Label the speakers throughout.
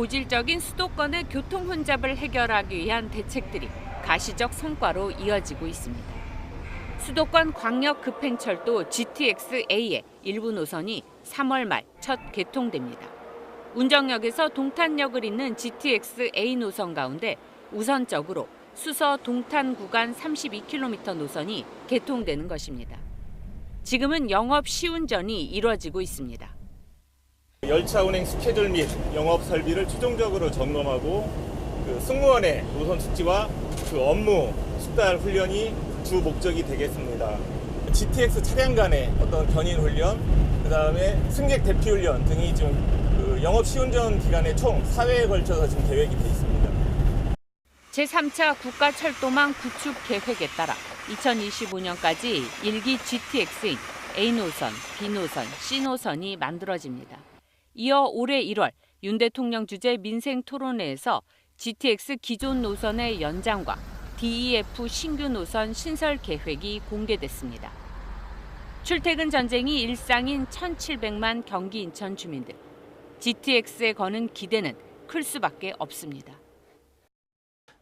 Speaker 1: 고질적인 수도권의 교통 혼잡을 해결하기 위한 대책들이 가시적 성과로 이어지고 있습니다. 수도권 광역 급행철도 GTX-A의 일부 노선이 3월 말 첫 개통됩니다. 운정역에서 동탄역을 잇는 GTX-A 노선 가운데 우선적으로 수서 동탄 구간 32km 노선이 개통되는 것입니다. 지금은 영업 시운전이 이루어지고 있습니다.
Speaker 2: 열차 운행 스케줄 및 영업 설비를 최종적으로 점검하고 승무원의 노선 숙지와 업무 숙달 훈련이 주 목적이 되겠습니다. GTX 차량 간의 어떤 견인 훈련, 그다음에 승객 대피 훈련 등이 지금 영업 시운전 기간에 총 4회에 걸쳐서 지금 계획이 돼 있습니다.
Speaker 1: 제3차 국가철도망 구축 계획에 따라 2025년까지 1기 GTX인 A노선, B노선, C노선이 만들어집니다. 이어 올해 1월 윤 대통령 주재 민생토론회에서 GTX 기존 노선의 연장과 DEF 신규 노선 신설 계획이 공개됐습니다. 출퇴근 전쟁이 일상인 1,700만 경기 인천 주민들. GTX에 거는 기대는 클 수밖에 없습니다.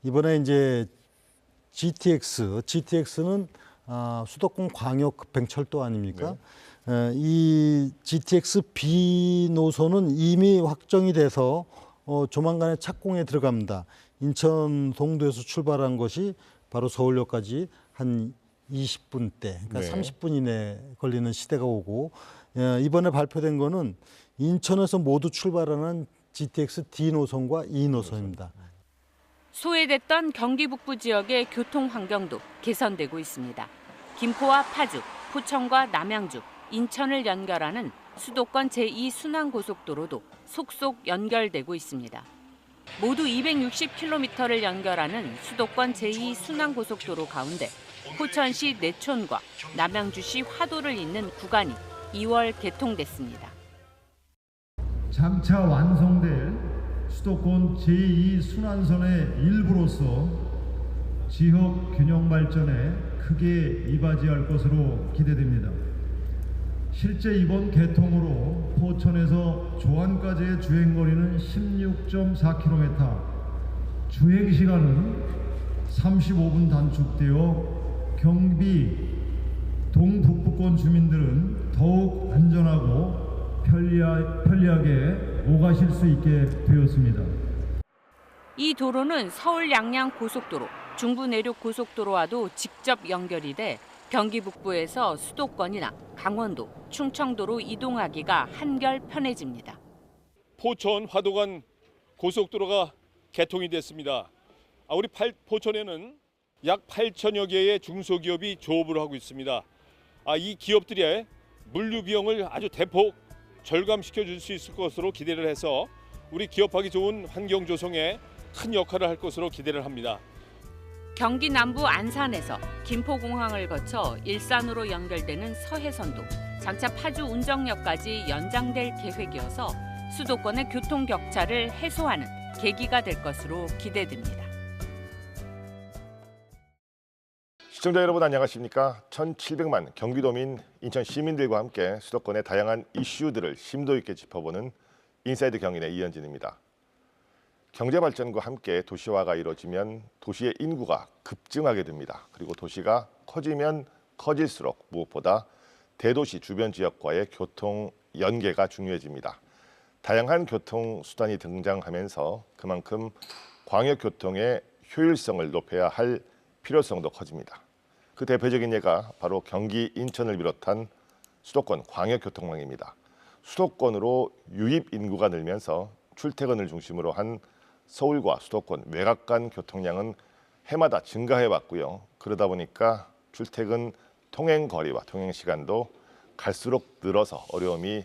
Speaker 3: 이번에 이제 GTX는 수도권 광역 급행철도 아닙니까? 네. 이 GTX B 노선은 이미 확정이 돼서 조만간에 착공에 들어갑니다. 인천 송도에서 출발한 것이 바로 서울역까지 한 20분대, 그러니까 네. 30분 이내 걸리는 시대가 오고, 이번에 발표된 거는 인천에서 모두 출발하는 GTX D 노선과 E 노선입니다.
Speaker 1: 소외됐던 경기 북부 지역의 교통 환경도 개선되고 있습니다. 김포와 파주, 포천과 남양주, 인천을 연결하는 수도권 제2순환고속도로도 속속 연결되고 있습니다. 모두 260km를 연결하는 수도권 제2순환고속도로 가운데 포천시 내촌과 남양주시 화도를 잇는 구간이 2월 개통됐습니다.
Speaker 4: 장차 완성될 수도권 제2순환선의 일부로서 지역 균형 발전에 크게 이바지할 것으로 기대됩니다. 실제 이번 개통으로 포천에서 조안까지의 주행거리는 16.4km, 주행시간은 35분 단축되어 경비, 동북부권 주민들은 더욱 안전하고 편리하게 오가실 수 있게 되었습니다.
Speaker 1: 이 도로는 서울 양양 고속도로, 중부 내륙 고속도로와도 직접 연결이 돼 경기 북부에서 수도권이나 강원도, 충청도로 이동하기가 한결 편해집니다.
Speaker 5: 포천 화도 간 고속도로가 개통이 됐습니다. 우리 포천에는 약 8천여 개의 중소기업이 조업을 하고 있습니다. 이 기업들의 물류 비용을 아주 대폭 절감시켜 줄 수 있을 것으로 기대를 해서 우리 기업하기 좋은 환경 조성에 큰 역할을 할 것으로 기대를 합니다.
Speaker 1: 경기 남부 안산에서 김포공항을 거쳐 일산으로 연결되는 서해선도 장차 파주 운정역까지 연장될 계획이어서 수도권의 교통 격차를 해소하는 계기가 될 것으로 기대됩니다.
Speaker 6: 시청자 여러분 안녕하십니까? 1,700만 경기도민, 인천 시민들과 함께 수도권의 다양한 이슈들을 심도 있게 짚어보는 인사이드 경인의 이현진입니다. 경제 발전과 함께 도시화가 이루어지면 도시의 인구가 급증하게 됩니다. 그리고 도시가 커지면 커질수록 무엇보다 대도시 주변 지역과의 교통 연계가 중요해집니다. 다양한 교통수단이 등장하면서 그만큼 광역교통의 효율성을 높여야 할 필요성도 커집니다. 그 대표적인 예가 바로 경기 인천을 비롯한 수도권 광역교통망입니다. 수도권으로 유입 인구가 늘면서 출퇴근을 중심으로 한 서울과 수도권 외곽 간 교통량은 해마다 증가해왔고요. 그러다 보니까 출퇴근 통행 거리와 통행 시간도 갈수록 늘어서 어려움이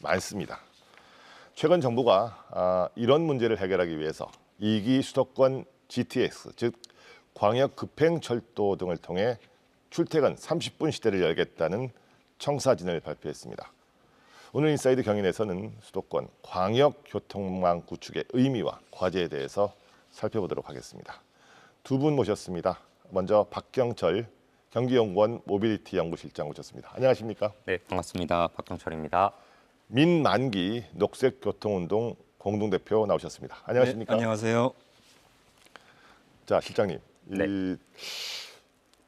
Speaker 6: 많습니다. 최근 정부가 이런 문제를 해결하기 위해서 2기 수도권 GTX, 즉 광역 급행철도 등을 통해 출퇴근 30분 시대를 열겠다는 청사진을 발표했습니다. 오늘 인사이드 경인에서는 수도권 광역교통망 구축의 의미와 과제에 대해서 살펴보도록 하겠습니다. 두 분 모셨습니다. 먼저 박경철 경기연구원 모빌리티 연구실장 모셨습니다. 안녕하십니까?
Speaker 7: 네, 반갑습니다. 박경철입니다.
Speaker 6: 민만기 녹색교통운동 공동대표 나오셨습니다. 안녕하십니까?
Speaker 7: 네, 안녕하세요.
Speaker 6: 자, 실장님.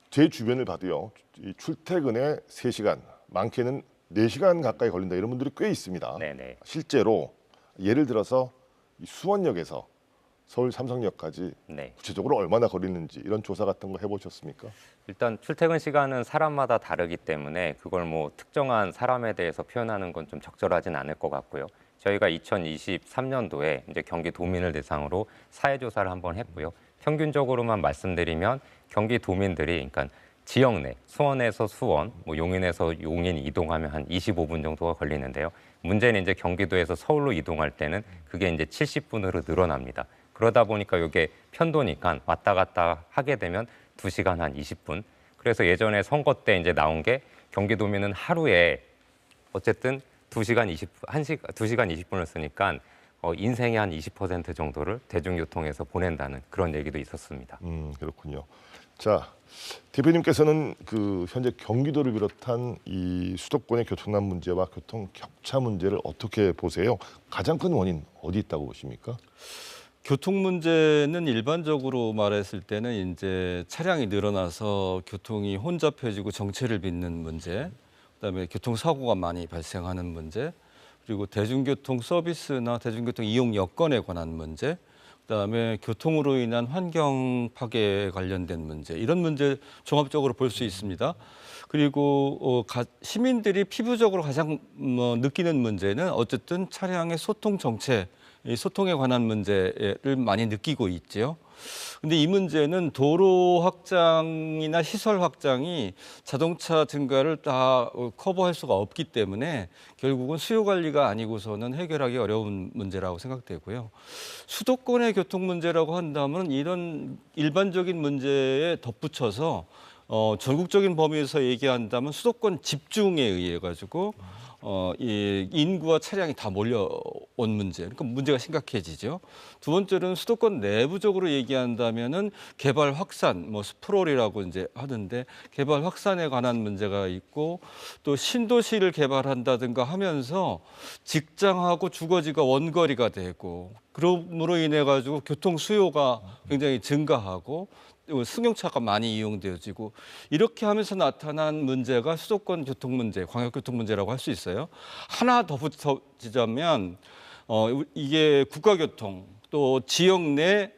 Speaker 6: 제 주변을 봐도요. 이 출퇴근에 3시간, 많게는 4시간 가까이 걸린다 이런 분들이 꽤 있습니다.
Speaker 8: 네네.
Speaker 6: 실제로 예를 들어서 이 수원역에서 서울 삼성역까지
Speaker 8: 네.
Speaker 6: 구체적으로 얼마나 걸리는지 이런 조사 같은 거 해보셨습니까?
Speaker 8: 일단 출퇴근 시간은 사람마다 다르기 때문에 그걸 뭐 특정한 사람에 대해서 표현하는 건 좀 적절하진 않을 것 같고요. 저희가 2023년도에 이제 경기도민을 대상으로 사회조사를 한번 했고요. 평균적으로만 말씀드리면 경기도민들이 그러니까 지역 내 수원에서 수원, 뭐 용인에서 용인 이동하면 한 25분 정도가 걸리는데요. 문제는 이제 경기도에서 서울로 이동할 때는 그게 이제 70분으로 늘어납니다. 그러다 보니까 이게 편도니까 왔다 갔다 하게 되면 2시간 한 20분. 그래서 예전에 선거 때 이제 나온 게 경기도민은 하루에 어쨌든 2시간 20분을 쓰니까 인생의 한 20% 정도를 대중교통에서 보낸다는 그런 얘기도 있었습니다.
Speaker 6: 그렇군요. 자, 대표님께서는 그 현재 경기도를 비롯한 이 수도권의 교통난 문제와 교통 격차 문제를 어떻게 보세요? 가장 큰 원인 어디 있다고 보십니까?
Speaker 7: 교통 문제는 일반적으로 말했을 때는 이제 차량이 늘어나서 교통이 혼잡해지고 정체를 빚는 문제, 그다음에 교통사고가 많이 발생하는 문제, 그리고 대중교통 서비스나 대중교통 이용 여건에 관한 문제, 그다음에 교통으로 인한 환경 파괴에 관련된 문제, 이런 문제 종합적으로 볼 수 있습니다. 그리고 시민들이 피부적으로 가장 느끼는 문제는 어쨌든 차량의 소통 정체, 이 소통에 관한 문제를 많이 느끼고 있죠. 근데 이 문제는 도로 확장이나 시설 확장이 자동차 증가를 다 커버할 수가 없기 때문에 결국은 수요 관리가 아니고서는 해결하기 어려운 문제라고 생각되고요. 수도권의 교통 문제라고 한다면 이런 일반적인 문제에 덧붙여서 전국적인 범위에서 얘기한다면 수도권 집중에 의해 가지고 이 인구와 차량이 다 몰려온 문제, 그러니까 문제가 심각해지죠. 두 번째는 수도권 내부적으로 얘기한다면은 개발 확산, 뭐 스프롤이라고 이제 하는데 개발 확산에 관한 문제가 있고 또 신도시를 개발한다든가 하면서 직장하고 주거지가 원거리가 되고 그럼으로 인해 가지고 교통 수요가 굉장히 증가하고 승용차가 많이 이용되어지고 이렇게 하면서 나타난 문제가 수도권 교통 문제, 광역 교통 문제라고 할 수 있어요. 하나 더 붙여지자면 이게 국가교통 또 지역 내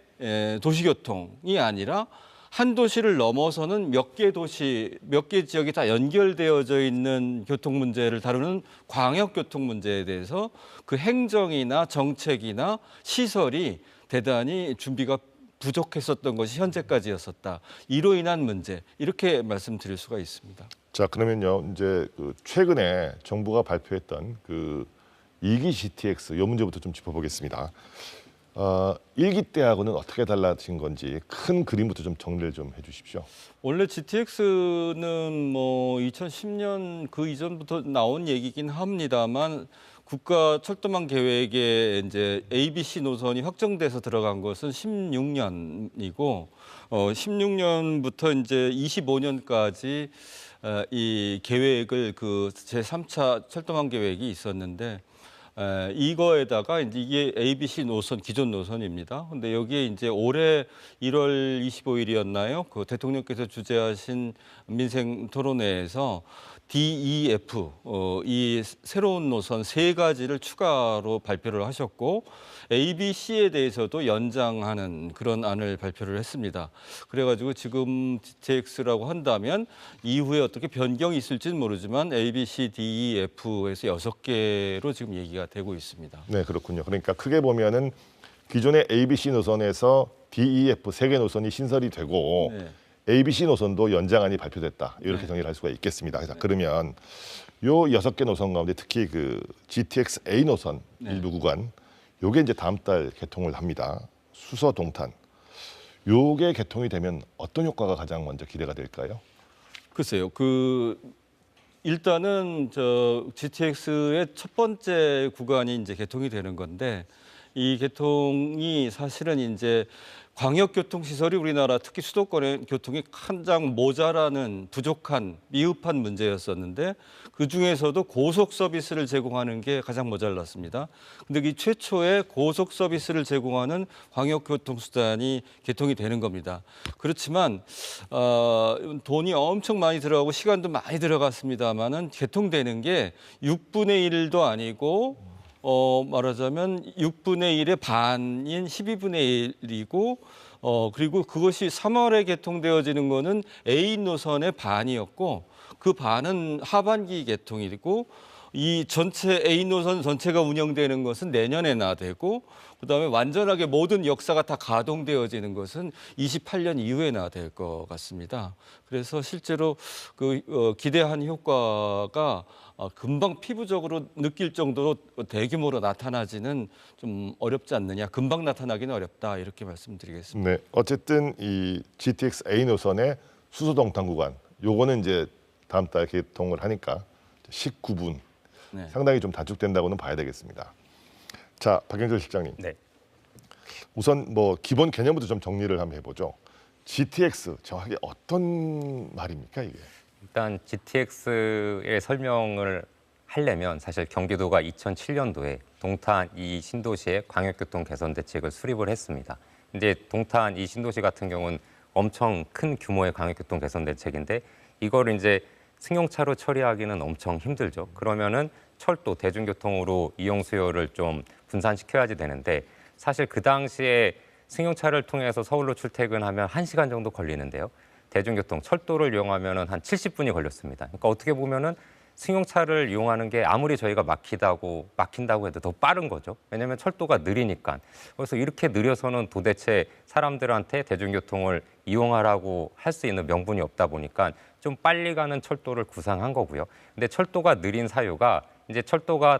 Speaker 7: 도시교통이 아니라 한 도시를 넘어서는 몇 개 도시, 몇 개 지역이 다 연결되어져 있는 교통 문제를 다루는 광역 교통 문제에 대해서 그 행정이나 정책이나 시설이 대단히 준비가 부족했었던 것이 현재까지였었다. 이로 인한 문제, 이렇게 말씀드릴 수가 있습니다.
Speaker 6: 자, 그러면요. 이제 그 최근에 정부가 발표했던 그 2기 GTX 이 문제부터 좀 짚어보겠습니다. 1기 때하고는 어떻게 달라진 건지 큰 그림부터 좀 정리를 좀 해주십시오.
Speaker 7: 원래 GTX는 뭐 2010년 그 이전부터 나온 얘기긴 합니다만 국가 철도망 계획에 이제 ABC 노선이 확정돼서 들어간 것은 16년이고 16년부터 이제 25년까지 이 계획을 그 제3차 철도망 계획이 있었는데 이거에다가 이제 이게 ABC 노선 기존 노선입니다. 근데 여기에 이제 올해 1월 25일이었나요? 그 대통령께서 주재하신 민생 토론회에서 DEF 이 새로운 노선 3가지를 추가로 발표를 하셨고 ABC에 대해서도 연장하는 그런 안을 발표를 했습니다. 그래가지고 지금 GTX라고 한다면 이후에 어떻게 변경이 있을지는 모르지만 ABC, DEF에서 6개로 지금 얘기가 되고 있습니다.
Speaker 6: 네, 그렇군요. 그러니까 크게 보면은 기존의 ABC 노선에서 DEF 3개 노선이 신설이 되고
Speaker 7: 네.
Speaker 6: ABC 노선도 연장안이 발표됐다. 이렇게 정리를 할 수가 있겠습니다. 자, 그러면 요 6개 노선 가운데 특히 그 GTX A 노선 일부 구간 요게 이제 다음 달 개통을 합니다. 수서 동탄. 요게 개통이 되면 어떤 효과가 가장 먼저 기대가 될까요?
Speaker 7: 글쎄요. 일단은 GTX의 첫 번째 구간이 이제 개통이 되는 건데 이 개통이 사실은 이제 광역교통시설이 우리나라 특히 수도권의 교통이 한창 모자라는 부족한 미흡한 문제였었는데 그중에서도 고속 서비스를 제공하는 게 가장 모자랐습니다. 근데 이 최초의 고속 서비스를 제공하는 광역교통수단이 개통이 되는 겁니다. 그렇지만 돈이 엄청 많이 들어가고 시간도 많이 들어갔습니다만은 개통되는 게 6분의 1도 아니고 말하자면 6분의 1의 반인 12분의 1이고 그리고 그것이 3월에 개통되어지는 거는 A 노선의 반이었고 그 반은 하반기 개통이고 이 전체 A 노선 전체가 운영되는 것은 내년에나 되고 그다음에 완전하게 모든 역사가 다 가동되어지는 것은 28년 이후에나 될 것 같습니다. 그래서 실제로 그 기대한 효과가 금방 피부적으로 느낄 정도로 대규모로 나타나지는 좀 어렵지 않느냐. 금방 나타나기는 어렵다. 이렇게 말씀드리겠습니다.
Speaker 6: 네, 어쨌든 이 GTX A 노선의 수소동탄 구간, 요거는 이제 다음 달 개통을 하니까 19분
Speaker 7: 네.
Speaker 6: 상당히 좀 단축된다고는 봐야 되겠습니다. 자, 박영철 실장님.
Speaker 8: 네.
Speaker 6: 우선 뭐 기본 개념부터 좀 정리를 한번 해보죠. GTX 정확하게 어떤 말입니까 이게?
Speaker 8: 일단 GTX의 설명을 하려면 사실 경기도가 2007년도에 동탄 이 신도시의 광역교통 개선 대책을 수립을 했습니다. 이제 동탄 이 신도시 같은 경우는 엄청 큰 규모의 광역교통 개선 대책인데 이걸 이제 승용차로 처리하기는 엄청 힘들죠. 그러면은 철도, 대중교통으로 이용 수요를 좀 분산시켜야지 되는데 사실 그 당시에 승용차를 통해서 서울로 출퇴근하면 1시간 정도 걸리는데요. 대중교통, 철도를 이용하면 한 70분이 걸렸습니다. 그러니까 어떻게 보면은 승용차를 이용하는 게 아무리 저희가 막힌다고 해도 더 빠른 거죠. 왜냐하면 철도가 느리니까. 그래서 이렇게 느려서는 도대체 사람들한테 대중교통을 이용하라고 할 수 있는 명분이 없다 보니까 좀 빨리 가는 철도를 구상한 거고요. 근데 철도가 느린 사유가 이제 철도가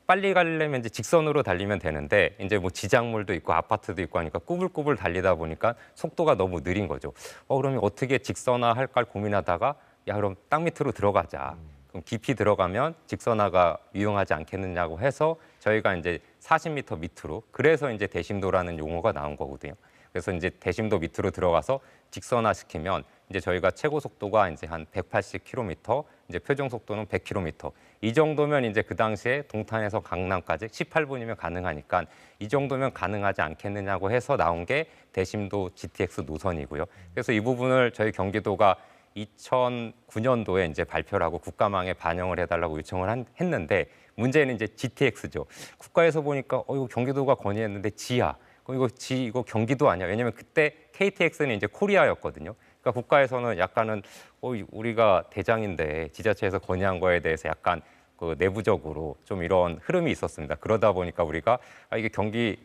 Speaker 8: 빨리 가려면 이제 직선으로 달리면 되는데 이제 뭐 지작물도 있고 아파트도 있고 하니까 꾸불꾸불 달리다 보니까 속도가 너무 느린 거죠. 그러면 어떻게 직선화할까 고민하다가 야 그럼 땅 밑으로 들어가자. 그럼 깊이 들어가면 직선화가 유용하지 않겠느냐고 해서 저희가 이제 40m 밑으로 그래서 이제 대심도라는 용어가 나온 거거든요. 그래서 이제 대심도 밑으로 들어가서 직선화 시키면 이제 저희가 최고 속도가 이제 한 180km, 이제 표정 속도는 100km. 이 정도면 이제 그 당시에 동탄에서 강남까지 18분이면 가능하니까 이 정도면 가능하지 않겠느냐고 해서 나온 게 대심도 GTX 노선이고요. 그래서 이 부분을 저희 경기도가 2009년도에 이제 발표를 하고 국가망에 반영을 해달라고 요청을 했는데 문제는 이제 GTX죠. 국가에서 보니까 이거 경기도가 건의했는데 G야. 그럼 이거 경기도 아니야. 왜냐면 그때 KTX는 이제 코리아였거든요. 그러니까 국가에서는 약간은 우리가 대장인데 지자체에서 건의한 거에 대해서 약간 그 내부적으로 좀 이런 흐름이 있었습니다. 그러다 보니까 우리가 이게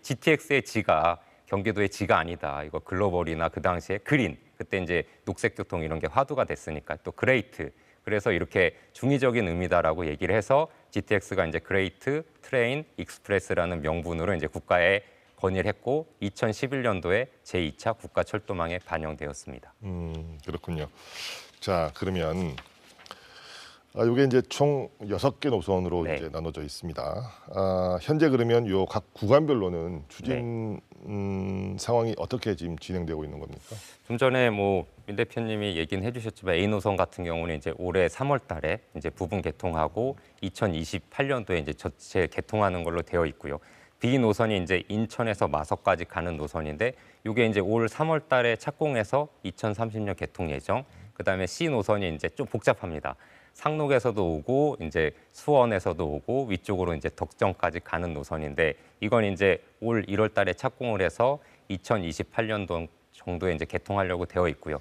Speaker 8: GTX의 G가 경기도의 G가 아니다. 이거 글로벌이나 그 당시에 그린, 그때 이제 녹색교통 이런 게 화두가 됐으니까 또 그레이트. 그래서 이렇게 중의적인 의미다라고 얘기를 해서 GTX가 이제 그레이트 트레인 익스프레스라는 명분으로 이제 국가에 건의를 했고 2011년도에 제2차 국가철도망에 반영되었습니다.
Speaker 6: 그렇군요. 자, 그러면 이게 이제 총 6개 노선으로
Speaker 8: 네.
Speaker 6: 이제 나눠져 있습니다. 현재 그러면 요 각 구간별로는 추진 상황이 어떻게 지금 진행되고 있는 겁니까?
Speaker 8: 좀 전에 뭐 민 대표님이 얘기는 해주셨지만 A 노선 같은 경우는 이제 올해 3월달에 이제 부분 개통하고 2028년도에 이제 전체 개통하는 걸로 되어 있고요. B 노선이 이제 인천에서 마석까지 가는 노선인데 이게 이제 올 3월달에 착공해서 2030년 개통 예정. 그다음에 C 노선이 이제 좀 복잡합니다. 상록에서도 오고 이제 수원에서도 오고 위쪽으로 이제 덕정까지 가는 노선인데 이건 이제 올 1월달에 착공을 해서 2028년도 정도에 이제 개통하려고 되어 있고요.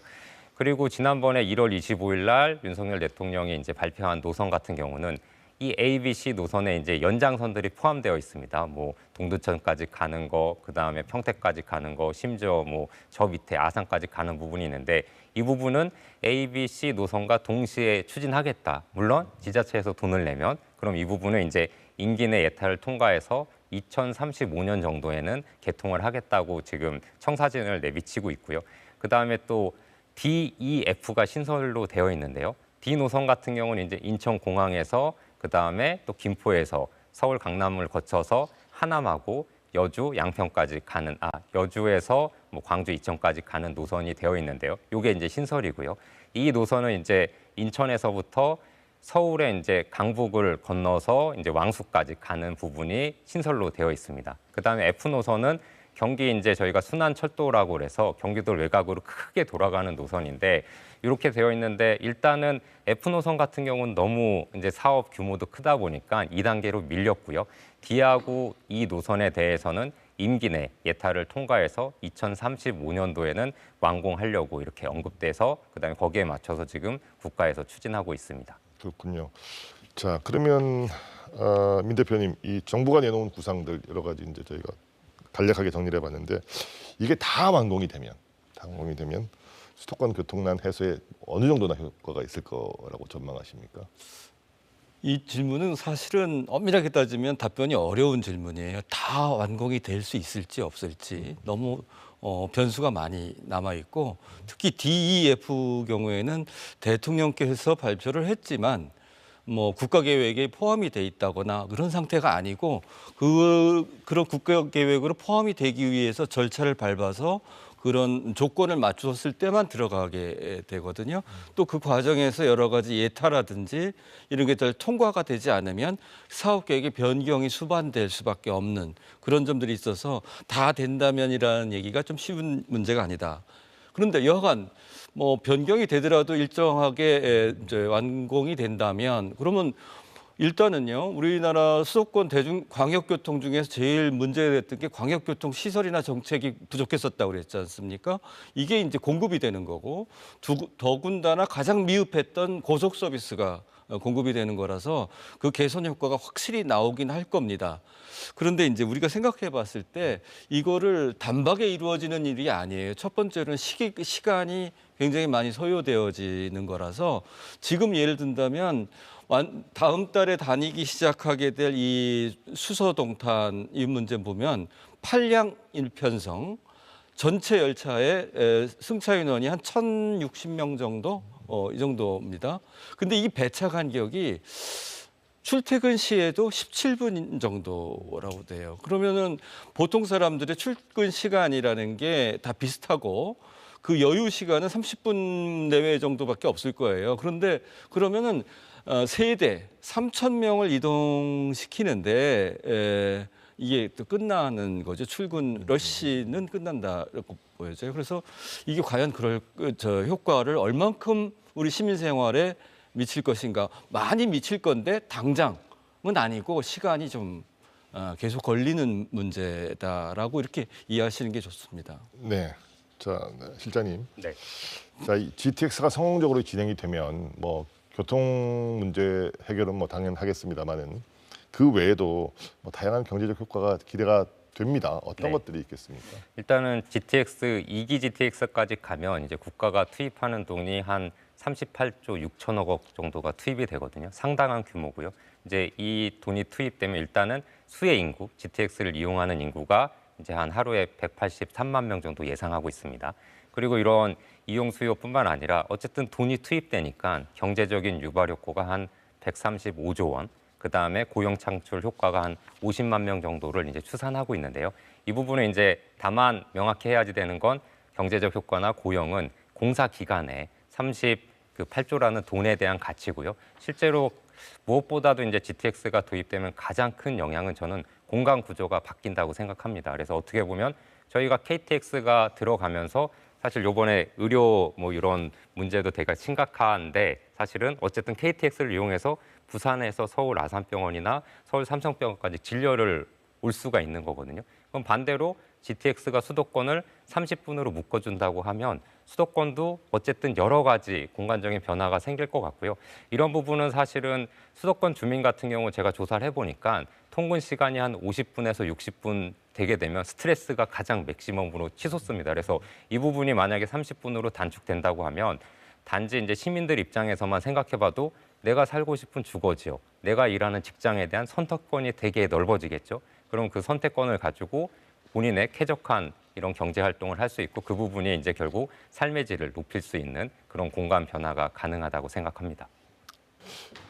Speaker 8: 그리고 지난번에 1월 25일 날 윤석열 대통령이 이제 발표한 노선 같은 경우는 이 A, B, C 노선에 이제 연장선들이 포함되어 있습니다. 뭐 동두천까지 가는 거, 그 다음에 평택까지 가는 거, 심지어 뭐 저 밑에 아산까지 가는 부분이 있는데 이 부분은 A, B, C 노선과 동시에 추진하겠다. 물론 지자체에서 돈을 내면 그럼 이 부분은 이제 임기 내 예타를 통과해서 2035년 정도에는 개통을 하겠다고 지금 청사진을 내비치고 있고요. 그 다음에 또 D, E, F가 신설로 되어 있는데요. D 노선 같은 경우는 이제 인천공항에서 그 다음에 또 김포에서 서울 강남을 거쳐서 하남하고 여주, 양평까지 가는 여주에서 뭐 광주 이천까지 가는 노선이 되어 있는데요. 이게 이제 신설이고요. 이 노선은 이제 인천에서부터 서울의 이제 강북을 건너서 이제 왕수까지 가는 부분이 신설로 되어 있습니다. 그다음에 F 노선은 경기 이제 저희가 순환철도라고 그래서 경기도 외곽으로 크게 돌아가는 노선인데 이렇게 되어 있는데 일단은 F 노선 같은 경우는 너무 이제 사업 규모도 크다 보니까 2단계로 밀렸고요. D하고 이 노선에 대해서는 임기 내 예타를 통과해서 2035년도에는 완공하려고 이렇게 언급돼서 그다음에 거기에 맞춰서 지금 국가에서 추진하고 있습니다.
Speaker 6: 그렇군요. 자, 그러면 민 대표님, 이 정부가 내놓은 구상들 여러 가지 이제 저희가 간략하게 정리를 해봤는데 이게 다 완공이 되면 수도권 교통난 해소에 어느 정도나 효과가 있을 거라고 전망하십니까?
Speaker 7: 이 질문은 사실은 엄밀하게 따지면 답변이 어려운 질문이에요. 다 완공이 될 수 있을지 없을지 너무 변수가 많이 남아 있고 특히 DEF 경우에는 대통령께서 발표를 했지만 뭐 국가 계획에 포함이 돼 있다거나 그런 상태가 아니고 그런 국가 계획으로 포함이 되기 위해서 절차를 밟아서 그런 조건을 맞췄을 때만 들어가게 되거든요. 또 그 과정에서 여러 가지 예타라든지 이런 게 잘 통과가 되지 않으면 사업 계획의 변경이 수반될 수밖에 없는 그런 점들이 있어서 다 된다면이라는 얘기가 좀 쉬운 문제가 아니다. 그런데 여하간 뭐 변경이 되더라도 일정하게 이제 완공이 된다면 그러면 일단은요, 우리나라 수도권 광역교통 중에서 제일 문제됐던 게 광역교통 시설이나 정책이 부족했었다고 그랬지 않습니까? 이게 이제 공급이 되는 거고 더군다나 가장 미흡했던 고속 서비스가 공급이 되는 거라서 그 개선 효과가 확실히 나오긴 할 겁니다. 그런데 이제 우리가 생각해 봤을 때 이거를 단박에 이루어지는 일이 아니에요. 첫 번째로는 시간이 굉장히 많이 소요되어지는 거라서 지금 예를 든다면 다음 달에 다니기 시작하게 될 이 수서동탄 이 문제 보면 8량 1편성 전체 열차에 승차 인원이 한 1,060명 정도 이 정도입니다. 근데 이 배차 간격이 출퇴근 시에도 17분 정도라고 돼요. 그러면은 보통 사람들의 출근 시간이라는 게 다 비슷하고 그 여유 시간은 30분 내외 정도밖에 없을 거예요. 그런데 그러면은 세대 3,000명을 이동시키는데 이게 또 끝나는 거죠. 출근 러시는 끝난다고 보여져요. 그래서 이게 과연 그럴 효과를 얼만큼 우리 시민 생활에 미칠 것인가? 많이 미칠 건데 당장은 아니고 시간이 좀 계속 걸리는 문제다라고 이렇게 이해하시는 게 좋습니다.
Speaker 6: 네. 자, 실장님.
Speaker 8: 네.
Speaker 6: 자, 이 GTX가 성공적으로 진행이 되면 뭐 교통 문제 해결은 뭐 당연하겠습니다만은 그 외에도 뭐 다양한 경제적 효과가 기대가 됩니다. 어떤 것들이 있겠습니까?
Speaker 8: 일단은 GTX 2기 GTX까지 가면 이제 국가가 투입하는 돈이 한 38조 6천억 원 정도가 투입이 되거든요. 상당한 규모고요. 이제 이 돈이 투입되면 일단은 수혜 인구, GTX를 이용하는 인구가 이제 한 하루에 183만 명 정도 예상하고 있습니다. 그리고 이런 이용 수요뿐만 아니라 어쨌든 돈이 투입되니까 경제적인 유발 효과가 한 135조 원, 그다음에 고용 창출 효과가 한 50만 명 정도를 이제 추산하고 있는데요. 이 부분은 이제 다만 명확히 해야지 되는 건 경제적 효과나 고용은 공사 기간에 38조라는 돈에 대한 가치고요. 실제로 무엇보다도 이제 GTX가 도입되면 가장 큰 영향은 저는 공간 구조가 바뀐다고 생각합니다. 그래서 어떻게 보면 저희가 KTX가 들어가면서 사실 요번에 의료 뭐 이런 문제도 되게 심각한데 사실은 어쨌든 KTX를 이용해서 부산에서 서울 아산병원이나 서울 삼성병원까지 진료를 올 수가 있는 거거든요. 그럼 반대로 GTX가 수도권을 30분으로 묶어준다고 하면 수도권도 어쨌든 여러 가지 공간적인 변화가 생길 것 같고요. 이런 부분은 사실은 수도권 주민 같은 경우 제가 조사를 해보니까 통근 시간이 한 50분에서 60분 되게 되면 스트레스가 가장 맥시멈으로 치솟습니다. 그래서 이 부분이 만약에 30분으로 단축된다고 하면 단지 이제 시민들 입장에서만 생각해봐도 내가 살고 싶은 주거지역, 내가 일하는 직장에 대한 선택권이 되게 넓어지겠죠. 그럼 그 선택권을 가지고 본인의 쾌적한 이런 경제 활동을 할 수 있고 그 부분이 이제 결국 삶의 질을 높일 수 있는 그런 공간 변화가 가능하다고 생각합니다.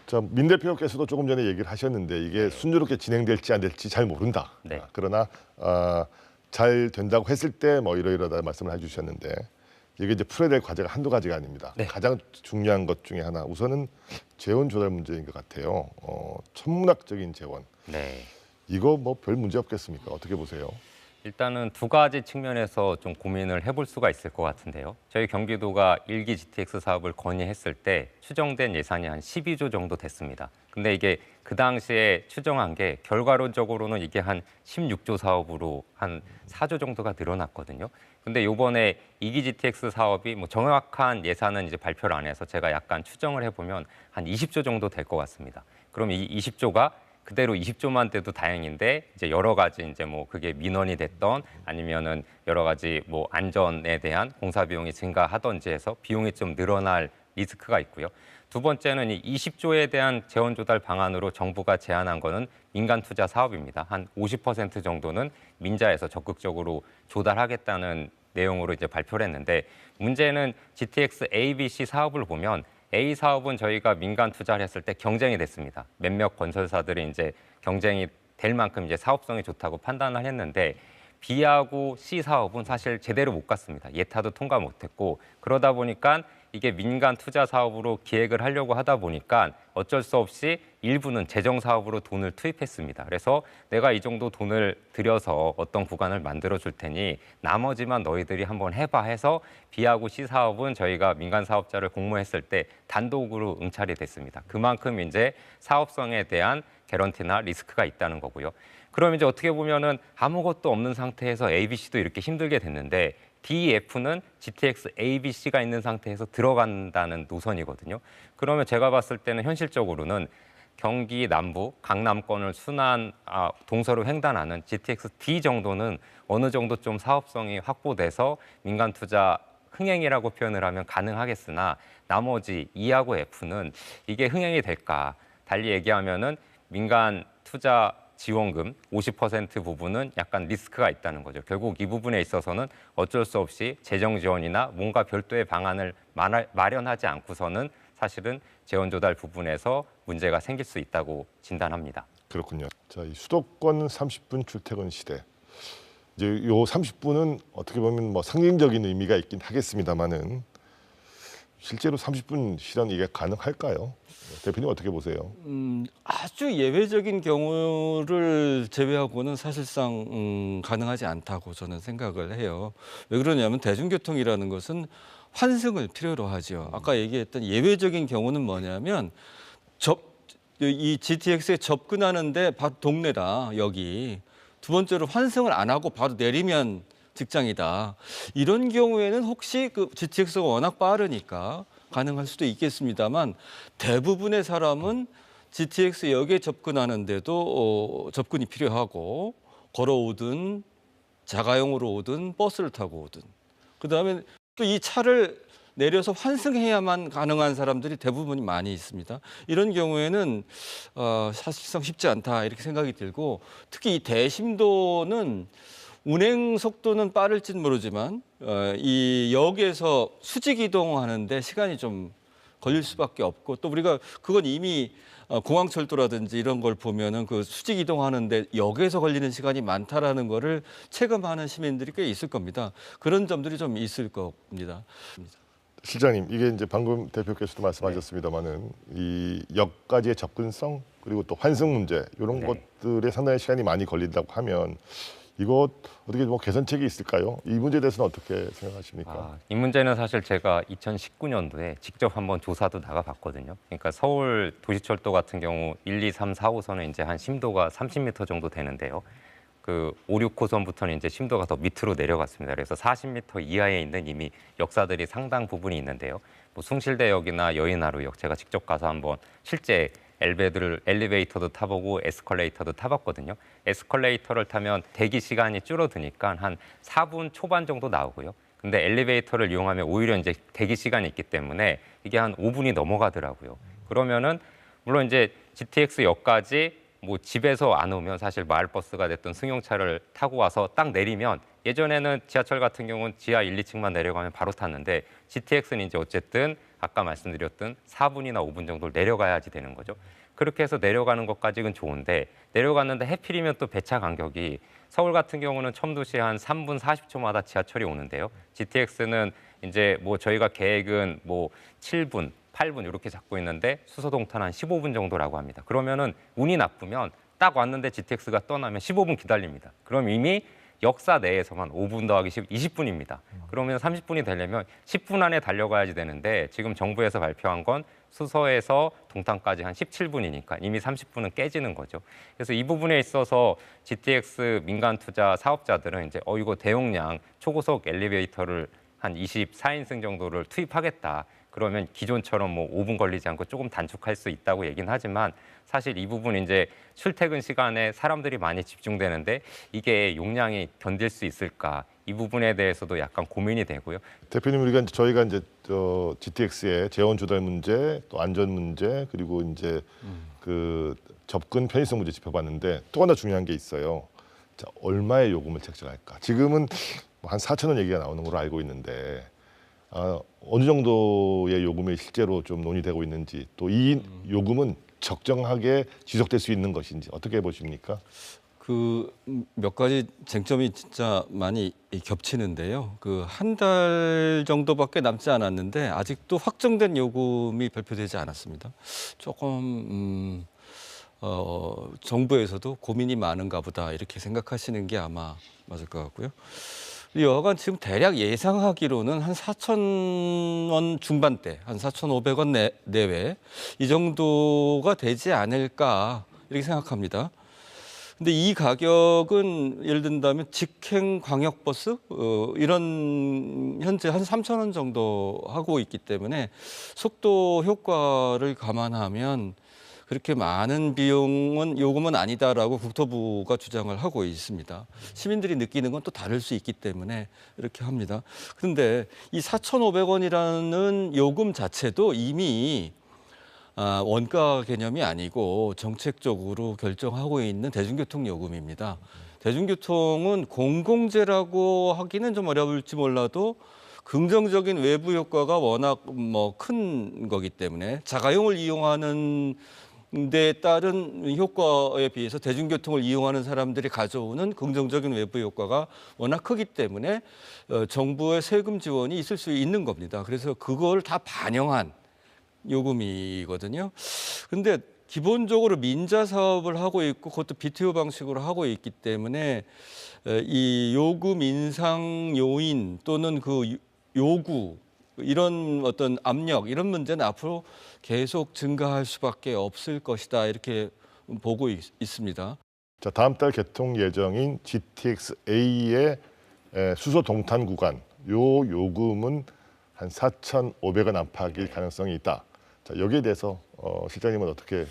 Speaker 6: 자, 민 대표께서도 조금 전에 얘기를 하셨는데 이게 순조롭게 진행될지 안 될지 잘 모른다.
Speaker 8: 네.
Speaker 6: 그러나 잘 된다고 했을 때 뭐 이러이러다 말씀을 해주셨는데 이게 이제 풀어야 될 과제가 한두 가지가 아닙니다.
Speaker 8: 네.
Speaker 6: 가장 중요한 것 중에 하나 우선은 재원 조달 문제인 것 같아요. 천문학적인 재원.
Speaker 8: 네.
Speaker 6: 이거 뭐 별 문제 없겠습니까? 어떻게 보세요?
Speaker 8: 일단은 두 가지 측면에서 좀 고민을 해볼 수가 있을 것 같은데요. 저희 경기도가 1기 GTX 사업을 건의했을 때 추정된 예산이 한 12조 정도 됐습니다. 근데 이게 그 당시에 추정한 게 결과론적으로는 이게 한 16조 사업으로 한 4조 정도가 늘어났거든요. 근데 요번에 2기 GTX 사업이 뭐 정확한 예산은 이제 발표를 안 해서 제가 약간 추정을 해보면 한 20조 정도 될 것 같습니다. 그럼 이 20조가 그대로 20조만 돼도 다행인데 이제 여러 가지 이제 뭐 그게 민원이 됐던 아니면은 여러 가지 뭐 안전에 대한 공사 비용이 증가하던지 해서 비용이 좀 늘어날 리스크가 있고요. 두 번째는 이 20조에 대한 재원 조달 방안으로 정부가 제안한 거는 민간 투자 사업입니다. 한 50% 정도는 민자에서 적극적으로 조달하겠다는 내용으로 이제 발표를 했는데 문제는 GTX A, B, C 사업을 보면 A 사업은 저희가 민간 투자를 했을 때 경쟁이 됐습니다. 몇몇 건설사들이 이제 경쟁이 될 만큼 이제 사업성이 좋다고 판단을 했는데 B하고 C 사업은 사실 제대로 못 갔습니다. 예타도 통과 못했고 그러다 보니까 이게 민간 투자 사업으로 기획을 하려고 하다 보니까 어쩔 수 없이 일부는 재정 사업으로 돈을 투입했습니다. 그래서 내가 이 정도 돈을 들여서 어떤 구간을 만들어 줄 테니 나머지만 너희들이 한번 해봐 해서 B하고 C 사업은 저희가 민간 사업자를 공모했을 때 단독으로 응찰이 됐습니다. 그만큼 이제 사업성에 대한 개런티나 리스크가 있다는 거고요. 그럼 이제 어떻게 보면은 아무것도 없는 상태에서 A, B, C도 이렇게 힘들게 됐는데 D, F는 GTX A, B, C가 있는 상태에서 들어간다는 노선이거든요. 그러면 제가 봤을 때는 현실적으로는 경기 남부, 강남권을 동서로 횡단하는 GTX D 정도는 어느 정도 좀 사업성이 확보돼서 민간 투자 흥행이라고 표현을 하면 가능하겠으나 나머지 E하고 F는 이게 흥행이 될까? 달리 얘기하면은 민간 투자 지원금 50% 부분은 약간 리스크가 있다는 거죠. 결국 이 부분에 있어서는 어쩔 수 없이 재정 지원이나 뭔가 별도의 방안을 마련하지 않고서는 사실은 재원 조달 부분에서 문제가 생길 수 있다고 진단합니다.
Speaker 6: 그렇군요. 자, 이 수도권 30분 출퇴근 시대. 이제 요 30분은 어떻게 보면 뭐 상징적인 의미가 있긴 하겠습니다만은 실제로 30분 실현 이게 가능할까요? 대표님 어떻게 보세요?
Speaker 7: 아주 예외적인 경우를 제외하고는 사실상 가능하지 않다고 저는 생각을 해요. 왜 그러냐면 대중교통이라는 것은 환승을 필요로 하죠. 아까 얘기했던 예외적인 경우는 뭐냐면 이 GTX에 접근하는데 바로 동네다 여기. 두 번째로 환승을 안 하고 바로 내리면 직장이다. 이런 경우에는 혹시 그 GTX가 워낙 빠르니까 가능할 수도 있겠습니다만 대부분의 사람은 GTX 역에 접근하는데도 접근이 필요하고 걸어오든 자가용으로 오든 버스를 타고 오든 그다음에 또 이 차를 내려서 환승해야만 가능한 사람들이 대부분이 많이 있습니다. 이런 경우에는 사실상 쉽지 않다 이렇게 생각이 들고 특히 이 대심도는 운행 속도는 빠를지는 모르지만 이 역에서 수직 이동하는데 시간이 좀 걸릴 수밖에 없고 또 우리가 그건 이미 공항철도라든지 이런 걸 보면은 그 수직 이동하는데 역에서 걸리는 시간이 많다라는 거를 체감하는 시민들이 꽤 있을 겁니다. 그런 점들이 좀 있을 겁니다.
Speaker 6: 실장님, 이게 이제 방금 대표께서도 말씀하셨습니다만은 이 역까지의 접근성 그리고 또 환승 문제 이런 것들에 상당히 시간이 많이 걸린다고 하면 이거 어떻게 뭐 개선책이 있을까요? 이 문제에 대해서는 어떻게 생각하십니까?
Speaker 8: 이 문제는 사실 제가 2019년도에 직접 한번 조사도 나가봤거든요. 그러니까 서울 도시철도 같은 경우 1, 2, 3, 4호선은 이제 한 심도가 30m 정도 되는데요. 그 5, 6호선부터는 이제 심도가 더 밑으로 내려갔습니다. 그래서 40m 이하에 있는 이미 역사들이 상당 부분이 있는데요. 뭐 숭실대역이나 여의나루역 제가 직접 가서 한번 실제 엘리베이터도 타보고 에스컬레이터도 타봤거든요. 에스컬레이터를 타면 대기 시간이 줄어드니까 한 4분 초반 정도 나오고요. 근데 엘리베이터를 이용하면 오히려 이제 대기 시간이 있기 때문에 이게 한 5분이 넘어가더라고요. 그러면은 물론 이제 GTX역까지 뭐 집에서 안 오면 사실 마을버스가 됐던 승용차를 타고 와서 딱 내리면 예전에는 지하철 같은 경우는 지하 1, 2층만 내려가면 바로 탔는데 GTX는 이제 어쨌든 아까 말씀드렸던 4분이나 5분 정도를 내려가야지 되는 거죠. 그렇게 해서 내려가는 것까지는 좋은데 내려갔는데 해필이면 또 배차 간격이 서울 같은 경우는 첨도시 한 3분 40초마다 지하철이 오는데요. GTX는 이제 뭐 저희가 계획은 뭐 7분, 8분 이렇게 잡고 있는데 수서동탄 한 15분 정도라고 합니다. 그러면은 운이 나쁘면 딱 왔는데 GTX가 떠나면 15분 기다립니다. 그럼 이미 역사 내에서만 5분 더하기 20분입니다. 그러면 30분이 되려면 10분 안에 달려가야지 되는데 지금 정부에서 발표한 건 수서에서 동탄까지 한 17분이니까 이미 30분은 깨지는 거죠. 그래서 이 부분에 있어서 GTX 민간 투자 사업자들은 이제 이거 대용량 초고속 엘리베이터를 한 24인승 정도를 투입하겠다. 그러면 기존처럼 뭐 5분 걸리지 않고 조금 단축할 수 있다고 얘기는 하지만 사실 이 부분 이제 출퇴근 시간에 사람들이 많이 집중되는데 이게 용량이 견딜 수 있을까? 이 부분에 대해서도 약간 고민이 되고요.
Speaker 6: 대표님, 저희가 이제 GTX의 재원 조달 문제, 또 안전 문제, 그리고 이제 그 접근 편의성 문제 짚어봤는데 또 하나 중요한 게 있어요. 자, 얼마의 요금을 책정할까? 지금은 한 4,000원 얘기가 나오는 걸로 알고 있는데 어느 정도의 요금이 실제로 좀 논의되고 있는지, 또 이 요금은 적정하게 지속될 수 있는 것인지 어떻게 보십니까?
Speaker 7: 그 몇 가지 쟁점이 진짜 많이 겹치는데요. 그 한 달 정도밖에 남지 않았는데 아직도 확정된 요금이 발표되지 않았습니다. 조금 정부에서도 고민이 많은가 보다 이렇게 생각하시는 게 아마 맞을 것 같고요. 여하간 지금 대략 예상하기로는 한 4,000원 중반대, 한 4,500원 내외 이 정도가 되지 않을까 이렇게 생각합니다. 근데 이 가격은 예를 든다면 직행 광역버스 이런 현재 한 3,000원 정도 하고 있기 때문에 속도 효과를 감안하면 그렇게 많은 요금은 아니다라고 국토부가 주장을 하고 있습니다. 시민들이 느끼는 건 또 다를 수 있기 때문에 이렇게 합니다. 그런데 이 4,500원이라는 요금 자체도 이미 원가 개념이 아니고 정책적으로 결정하고 있는 대중교통 요금입니다. 대중교통은 공공재라고 하기는 좀 어려울지 몰라도 긍정적인 외부 효과가 워낙 큰 거기 때문에 자가용을 이용하는 데 따른 효과에 비해서 대중교통을 이용하는 사람들이 가져오는 긍정적인 외부 효과가 워낙 크기 때문에 정부의 세금 지원이 있을 수 있는 겁니다. 그래서 그걸 다 반영한 요금이거든요. 근데 기본적으로 민자 사업을 하고 있고 그것도 BTO 방식으로 하고 있기 때문에 이 요금 인상 요인 또는 그 요구 이런 어떤 압력 이런 문제는 앞으로 계속 증가할 수밖에 없을 것이다 이렇게 보고 있습니다.
Speaker 6: 자, 다음 달 개통 예정인 GTX-A의 수소 동탄 구간 요 요금은 한 4,500원 안팎일 가능성이 있다. 자, 여기에 대해서 실장님은 어떻게?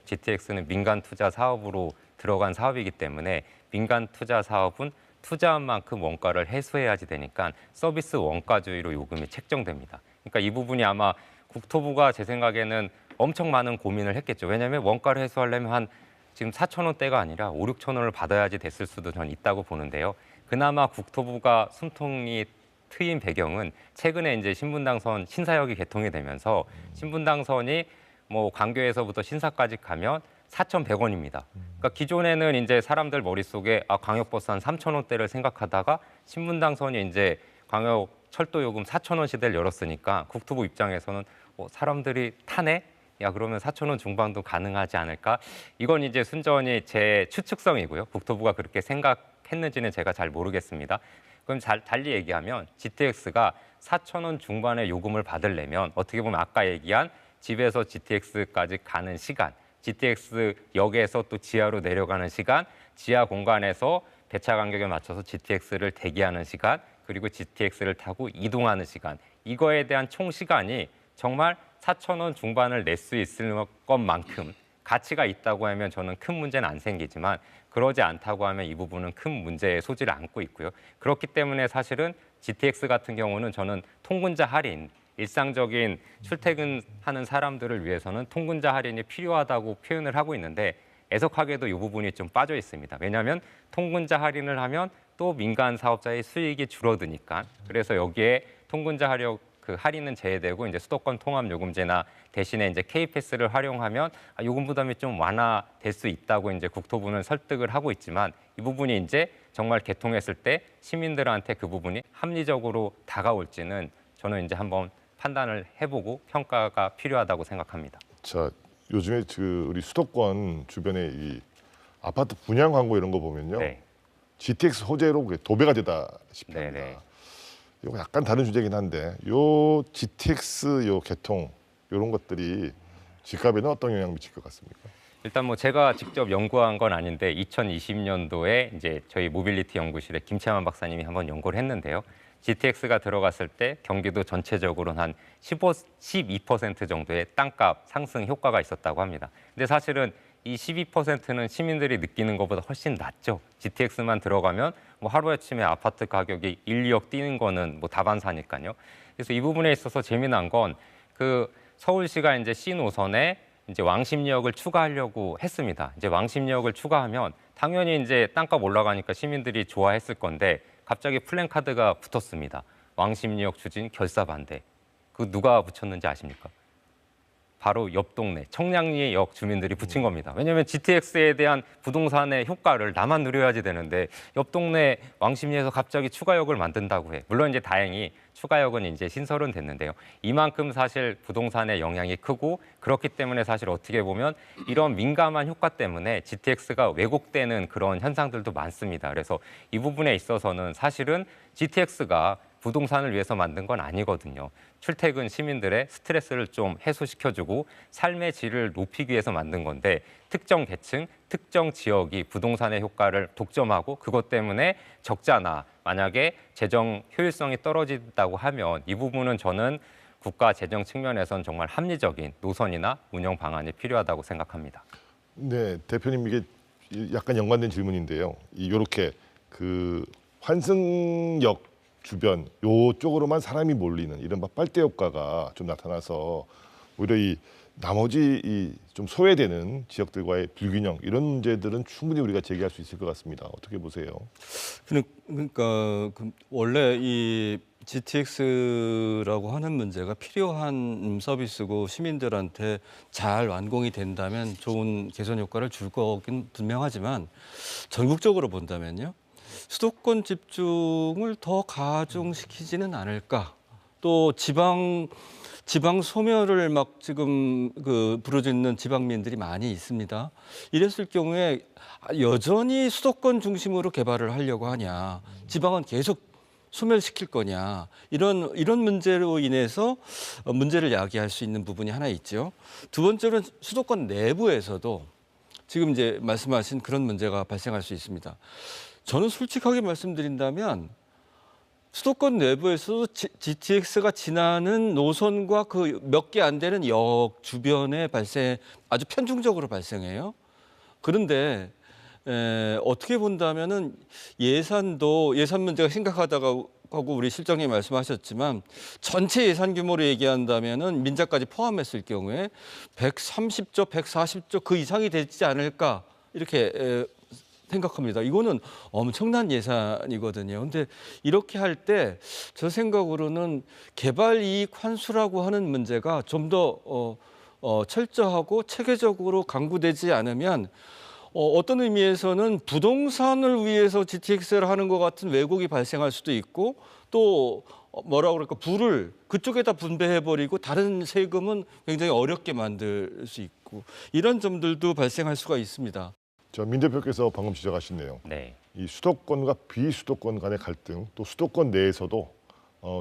Speaker 8: GTX는 민간 투자 사업으로 들어간 사업이기 때문에 민간 투자 사업은 투자한 만큼 원가를 해소해야지 되니까 서비스 원가주의로 요금이 책정됩니다. 그러니까 이 부분이 아마 국토부가 제 생각에는 엄청 많은 고민을 했겠죠. 왜냐하면 원가를 해소하려면 한 지금 4,000원대가 아니라 5, 6,000원을 받아야지 됐을 수도 전 있다고 보는데요. 그나마 국토부가 숨통이 트인 배경은 최근에 이제 신분당선 신사역이 개통이 되면서 신분당선이 뭐 광교에서부터 신사까지 가면 4,100원입니다. 그러니까 기존에는 이제 사람들 머릿속에 광역버스 한 3,000원대를 생각하다가 신분당선이 이제 광역 철도 요금 4,000원 시대를 열었으니까 국토부 입장에서는 사람들이 타네? 야, 그러면 4,000원 중반도 가능하지 않을까? 이건 이제 순전히 제 추측성이고요. 국토부가 그렇게 생각했는지는 제가 잘 모르겠습니다. 그럼 달리 얘기하면 GTX가 4,000원 중반의 요금을 받으려면 어떻게 보면 아까 얘기한 집에서 GTX까지 가는 시간, GTX 역에서 또 지하로 내려가는 시간, 지하 공간에서 배차 간격에 맞춰서 GTX를 대기하는 시간, 그리고 GTX를 타고 이동하는 시간, 이거에 대한 총 시간이 정말 4,000원 중반을 낼 수 있을 것만큼 가치가 있다고 하면 저는 큰 문제는 안 생기지만 그러지 않다고 하면 이 부분은 큰 문제의 소지를 안고 있고요. 그렇기 때문에 사실은 GTX 같은 경우는 저는 통근자 할인, 일상적인 출퇴근하는 사람들을 위해서는 통근자 할인이 필요하다고 표현을 하고 있는데 애석하게도 이 부분이 좀 빠져 있습니다. 왜냐하면 통근자 할인을 하면 또 민간 사업자의 수익이 줄어드니까. 그래서 여기에 통근자 그 할인은 제외되고 이제 수도권 통합 요금제나 대신에 이제 K패스를 활용하면 요금 부담이 좀 완화될 수 있다고 이제 국토부는 설득을 하고 있지만 이 부분이 이제 정말 개통했을 때 시민들한테 그 부분이 합리적으로 다가올지는 저는 이제 한번 판단을 해보고 평가가 필요하다고 생각합니다.
Speaker 6: 자, 요즘에 우리 수도권 주변에 이 아파트 분양 광고 이런 거 보면요.
Speaker 8: 네.
Speaker 6: GTX 호재로 그게 도배가 되다시피 합니다.
Speaker 8: 네네.
Speaker 6: 이거 약간 다른 주제긴 한데 요 GTX 요 개통 이런 것들이 집값에는 어떤 영향을 미칠 것 같습니까?
Speaker 8: 일단 뭐 제가 직접 연구한 건 아닌데 2020년도에 이제 저희 모빌리티 연구실에 김채만 박사님이 한번 연구를 했는데요. GTX가 들어갔을 때 경기도 전체적으로는 한 12% 정도의 땅값 상승 효과가 있었다고 합니다. 근데 사실은 이 12%는 시민들이 느끼는 것보다 훨씬 낮죠. GTX만 들어가면 뭐 하루아침에 아파트 가격이 1, 2억 뛰는 거는 뭐 다반사니까요. 그래서 이 부분에 있어서 재미난 건 그 서울시가 이제 C노선에 이제 왕십리역을 추가하려고 했습니다. 이제 왕십리역을 추가하면 당연히 이제 땅값 올라가니까 시민들이 좋아했을 건데 갑자기 플랜카드가 붙었습니다. 왕십리역 추진 결사 반대. 그 누가 붙였는지 아십니까? 바로 옆 동네 청량리역 주민들이 붙인 겁니다. 왜냐하면 GTX에 대한 부동산의 효과를 나만 누려야지 되는데 옆 동네 왕십리에서 갑자기 추가역을 만든다고 해. 물론 이제 다행히 추가역은 이제 신설은 됐는데요. 이만큼 사실 부동산의 영향이 크고 그렇기 때문에 사실 어떻게 보면 이런 민감한 효과 때문에 GTX가 왜곡되는 그런 현상들도 많습니다. 그래서 이 부분에 있어서는 사실은 GTX가 부동산을 위해서 만든 건 아니거든요. 출퇴근 시민들의 스트레스를 좀 해소시켜주고 삶의 질을 높이기 위해서 만든 건데 특정 계층, 특정 지역이 부동산의 효과를 독점하고 그것 때문에 적자나 만약에 재정 효율성이 떨어진다고 하면 이 부분은 저는 국가 재정 측면에선 정말 합리적인 노선이나 운영 방안이 필요하다고 생각합니다.
Speaker 6: 네, 대표님 이게 약간 연관된 질문인데요. 이렇게 그 환승역 주변 요쪽으로만 사람이 몰리는 이른바 빨대 효과가 좀 나타나서 오히려 이 나머지 이 좀 소외되는 지역들과의 불균형 이런 문제들은 충분히 우리가 제기할 수 있을 것 같습니다. 어떻게 보세요?
Speaker 7: 그러니까 원래 이 GTX라고 하는 문제가 필요한 서비스고 시민들한테 잘 완공이 된다면 좋은 개선 효과를 줄 거긴 분명하지만 전국적으로 본다면요. 수도권 집중을 더 가중시키지는 않을까. 또 지방 소멸을 막 지금 부르짖는 지방민들이 많이 있습니다. 이랬을 경우에 여전히 수도권 중심으로 개발을 하려고 하냐. 지방은 계속 소멸시킬 거냐. 이런 문제로 인해서 문제를 야기할 수 있는 부분이 하나 있죠. 두 번째로는 수도권 내부에서도 지금 이제 말씀하신 그런 문제가 발생할 수 있습니다. 저는 솔직하게 말씀드린다면 수도권 내부에서도 GTX가 지나는 노선과 그 몇 개 안 되는 역 주변에 아주 편중적으로 발생해요. 그런데 어떻게 본다면은 예산 문제가 심각하다고 하고 우리 실장님이 말씀하셨지만 전체 예산 규모로 얘기한다면은 민자까지 포함했을 경우에 130조, 140조 그 이상이 되지 않을까 이렇게 생각합니다. 이거는 엄청난 예산이거든요. 근데 이렇게 할 때 저 생각으로는 개발 이익 환수라고 하는 문제가 좀 더 철저하고 체계적으로 강구되지 않으면 어떤 의미에서는 부동산을 위해서 GTX를 하는 것 같은 왜곡이 발생할 수도 있고 또 뭐라고 그럴까 부를 그쪽에다 분배해버리고 다른 세금은 굉장히 어렵게 만들 수 있고 이런 점들도 발생할 수가 있습니다.
Speaker 6: 민 대표께서 방금 지적하셨네요.
Speaker 8: 네.
Speaker 6: 이 수도권과 비수도권 간의 갈등, 또 수도권 내에서도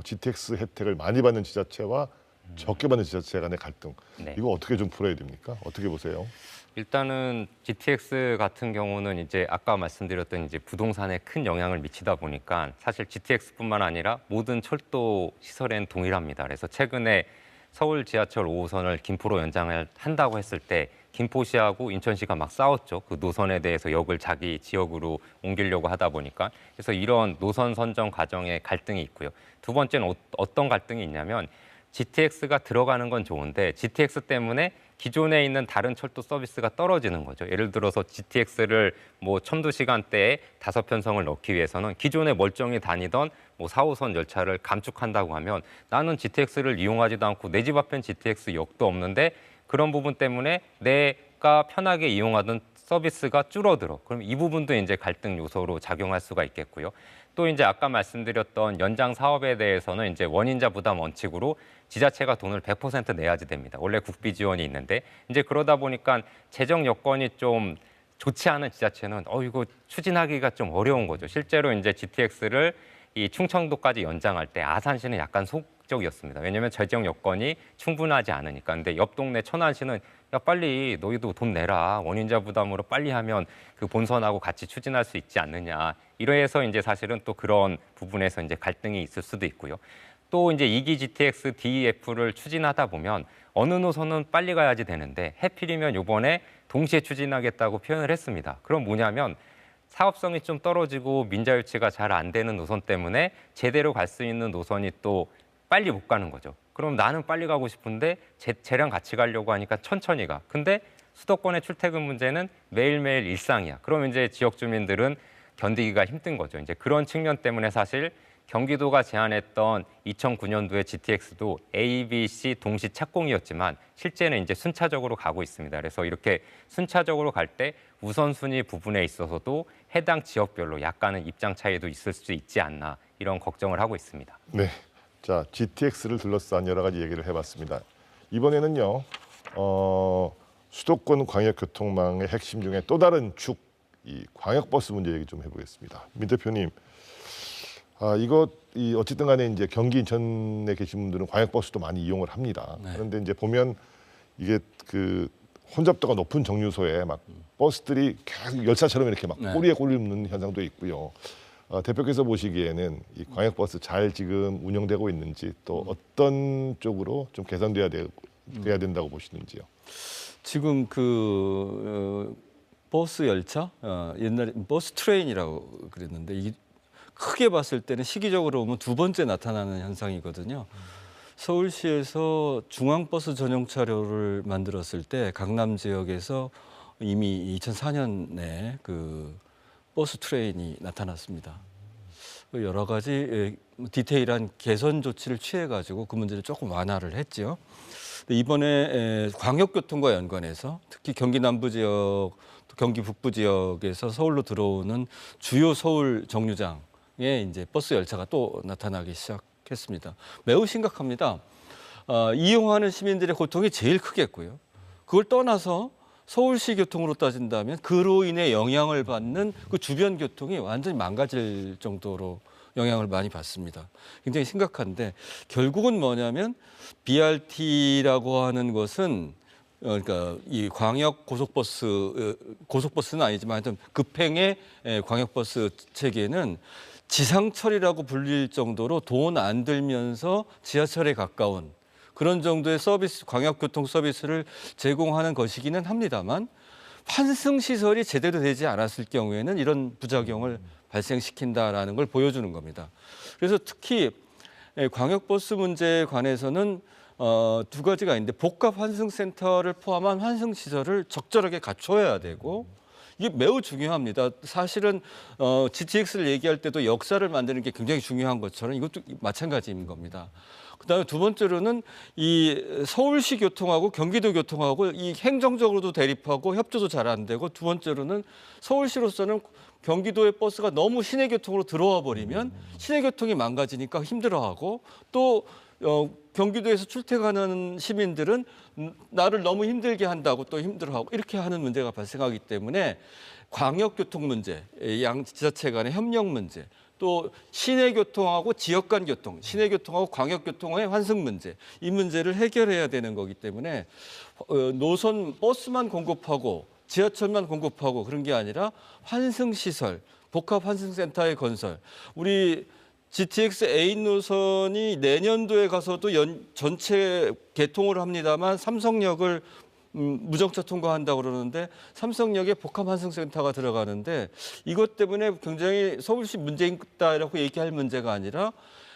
Speaker 6: GTX 혜택을 많이 받는 지자체와 적게 받는 지자체 간의 갈등.
Speaker 8: 네.
Speaker 6: 이거 어떻게 좀 풀어야 됩니까? 어떻게 보세요?
Speaker 8: 일단은 GTX 같은 경우는 이제 아까 말씀드렸던 이제 부동산에 큰 영향을 미치다 보니까 사실 GTX뿐만 아니라 모든 철도 시설엔 동일합니다. 그래서 최근에 서울 지하철 5호선을 김포로 연장을 한다고 했을 때 김포시하고 인천시가 막 싸웠죠. 그 노선에 대해서 역을 자기 지역으로 옮기려고 하다 보니까. 그래서 이런 노선 선정 과정에 갈등이 있고요. 두 번째는 어떤 갈등이 있냐면 GTX가 들어가는 건 좋은데 GTX 때문에 기존에 있는 다른 철도 서비스가 떨어지는 거죠. 예를 들어서 GTX를 뭐 첨도 시간대에 5편성을 넣기 위해서는 기존에 멀쩡히 다니던 뭐 4호선 열차를 감축한다고 하면 나는 GTX를 이용하지도 않고 내 집 앞엔 GTX역도 없는데 그런 부분 때문에 내가 편하게 이용하던 서비스가 줄어들어. 그럼 이 부분도 이제 갈등 요소로 작용할 수가 있겠고요. 또 이제 아까 말씀드렸던 연장 사업에 대해서는 이제 원인자 부담 원칙으로 지자체가 돈을 100% 내야지 됩니다. 원래 국비 지원이 있는데 이제 그러다 보니까 재정 여건이 좀 좋지 않은 지자체는 이거 추진하기가 좀 어려운 거죠. 실제로 이제 GTX를 이 충청도까지 연장할 때 아산시는 약간 속적이었습니다. 왜냐하면 재정 여건이 충분하지 않으니까. 근데 옆 동네 천안시는 야 빨리 너희도 돈 내라. 원인자 부담으로 빨리 하면 그 본선하고 같이 추진할 수 있지 않느냐. 이래서 이제 사실은 또 그런 부분에서 이제 갈등이 있을 수도 있고요. 또 이제 2기 GTX DEF를 추진하다 보면 어느 노선은 빨리 가야지 되는데 해필이면 이번에 동시에 추진하겠다고 표현을 했습니다. 그럼 뭐냐면 사업성이 좀 떨어지고 민자유치가 잘 안 되는 노선 때문에 제대로 갈 수 있는 노선이 또 빨리 못 가는 거죠. 그럼 나는 빨리 가고 싶은데 쟤랑 같이 가려고 하니까 천천히 가. 근데 수도권의 출퇴근 문제는 매일매일 일상이야. 그러면 이제 지역 주민들은 견디기가 힘든 거죠. 이제 그런 측면 때문에 사실 경기도가 제안했던 2009년도에 GTX도 A, B, C 동시 착공이었지만 실제는 이제 순차적으로 가고 있습니다. 그래서 이렇게 순차적으로 갈 때 우선순위 부분에 있어서도 해당 지역별로 약간의 입장 차이도 있을 수 있지 않나 이런 걱정을 하고 있습니다.
Speaker 6: 네, 자 GTX를 둘러싼 여러 가지 얘기를 해봤습니다. 이번에는요, 수도권 광역교통망의 핵심 중에 또 다른 축, 이 광역버스 문제 얘기 좀 해보겠습니다. 민 대표님. 어쨌든 간에 이제 경기 인천에 계신 분들은 광역버스도 많이 이용을 합니다.
Speaker 7: 네.
Speaker 6: 그런데 이제 보면 이게 그 혼잡도가 높은 정류소에 막 버스들이 계속 열차처럼 이렇게 막
Speaker 7: 네.
Speaker 6: 꼬리에 꼬리를 묶는 현상도 있고요. 대표께서 보시기에는 이 광역버스 잘 지금 운영되고 있는지 또 어떤 쪽으로 좀 개선돼야 돼야 된다고 보시는지요?
Speaker 7: 지금 버스 열차 옛날에 버스 트레인이라고 그랬는데 이게 크게 봤을 때는 시기적으로 보면 두 번째 나타나는 현상이거든요. 서울시에서 중앙버스 전용 차로를 만들었을 때 강남 지역에서 이미 2004년에 그 버스 트레인이 나타났습니다. 여러 가지 디테일한 개선 조치를 취해가지고 그 문제를 조금 완화를 했죠. 이번에 광역교통과 연관해서 특히 경기 남부 지역, 경기 북부 지역에서 서울로 들어오는 주요 서울 정류장 이제 버스 열차가 또 나타나기 시작했습니다. 매우 심각합니다. 이용하는 시민들의 고통이 제일 크겠고요. 그걸 떠나서 서울시 교통으로 따진다면 그로 인해 영향을 받는 그 주변 교통이 완전히 망가질 정도로 영향을 많이 받습니다. 굉장히 심각한데 결국은 뭐냐면 BRT라고 하는 것은 그러니까 이 광역 고속버스는 아니지만 하여튼 급행의 광역버스 체계는 지상철이라고 불릴 정도로 돈 안 들면서 지하철에 가까운 그런 정도의 서비스, 광역교통 서비스를 제공하는 것이기는 합니다만 환승시설이 제대로 되지 않았을 경우에는 이런 부작용을 발생시킨다라는 걸 보여주는 겁니다. 그래서 특히 광역버스 문제에 관해서는 두 가지가 있는데 복합 환승센터를 포함한 환승시설을 적절하게 갖춰야 되고 이게 매우 중요합니다. 사실은 GTX를 얘기할 때도 역사를 만드는 게 굉장히 중요한 것처럼 이것도 마찬가지인 겁니다. 그다음에 두 번째로는 이 서울시 교통하고 경기도 교통하고 이 행정적으로도 대립하고 협조도 잘 안 되고 두 번째로는 서울시로서는 경기도의 버스가 너무 시내 교통으로 들어와 버리면 시내 교통이 망가지니까 힘들어하고 또 경기도에서 출퇴근하는 시민들은 나를 너무 힘들게 한다고 또 힘들어하고 이렇게 하는 문제가 발생하기 때문에 광역교통 문제, 양 지자체 간의 협력 문제, 또 시내교통하고 지역 간 교통, 시내교통하고 광역교통의 환승 문제, 이 문제를 해결해야 되는 거기 때문에 노선 버스만 공급하고 지하철만 공급하고 그런 게 아니라 환승시설, 복합 환승센터의 건설, 우리 GTX A 노선이 내년도에 가서도 전체 개통을 합니다만 삼성역을 무정차 통과한다고 그러는데 삼성역에 복합 환승센터가 들어가는데 이것 때문에 굉장히 서울시 문제있다라고 얘기할 문제가 아니라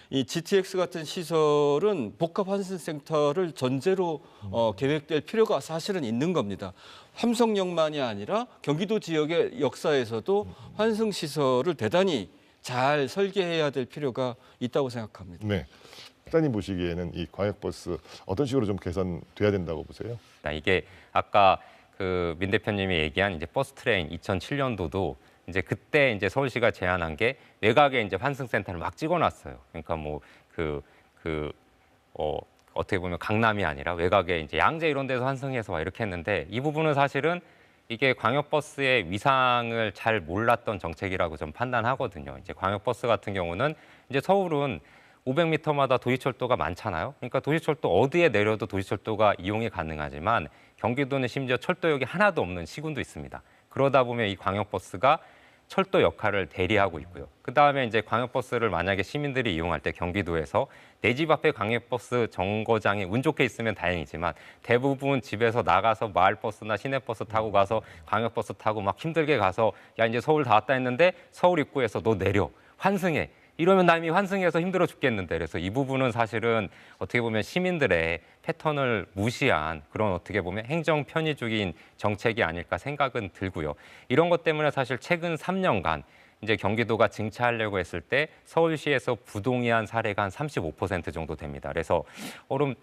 Speaker 7: 이 GTX 같은 시설은 복합 환승센터를 전제로 계획될 필요가 사실은 있는 겁니다. 삼성역만이 아니라 경기도 지역의 역사에서도 환승시설을 대단히 잘 설계해야 될 필요가 있다고 생각합니다.
Speaker 6: 네. 실장님 보시기에는 이 광역버스 어떤 식으로 좀 개선돼야 된다고 보세요?
Speaker 8: 이게 아까 그 민 대표님이 얘기한 이제 버스 트레인 2007년도도 이제 그때 이제 서울시가 제안한 게 외곽에 이제 환승센터를 막 찍어놨어요. 그러니까 뭐 어떻게 보면 강남이 아니라 외곽에 이제 양재 이런 데서 환승해서 막 이렇게 했는데 이 부분은 사실은 이게 광역버스의 위상을 잘 몰랐던 정책이라고 좀 판단하거든요. 이제 광역버스 같은 경우는 이제 서울은 500m마다 도시철도가 많잖아요. 그러니까 도시철도 어디에 내려도 도시철도가 이용이 가능하지만 경기도는 심지어 철도역이 하나도 없는 시군도 있습니다. 그러다 보면 이 광역버스가 철도 역할을 대리하고 있고요. 그다음에 이제 광역버스를 만약에 시민들이 이용할 때 경기도에서 내 집 앞에 광역버스 정거장이 운 좋게 있으면 다행이지만 대부분 집에서 나가서 마을버스나 시내버스 타고 가서 광역버스 타고 막 힘들게 가서 야 이제 서울 다 왔다 했는데 서울 입구에서 너 내려 환승해. 이러면 나 이미 환승해서 힘들어 죽겠는데 그래서 이 부분은 사실은 어떻게 보면 시민들의 패턴을 무시한 그런 어떻게 보면 행정 편의적인 정책이 아닐까 생각은 들고요. 이런 것 때문에 사실 최근 3년간 이제 경기도가 증차하려고 했을 때 서울시에서 부동의한 사례가 한 35% 정도 됩니다. 그래서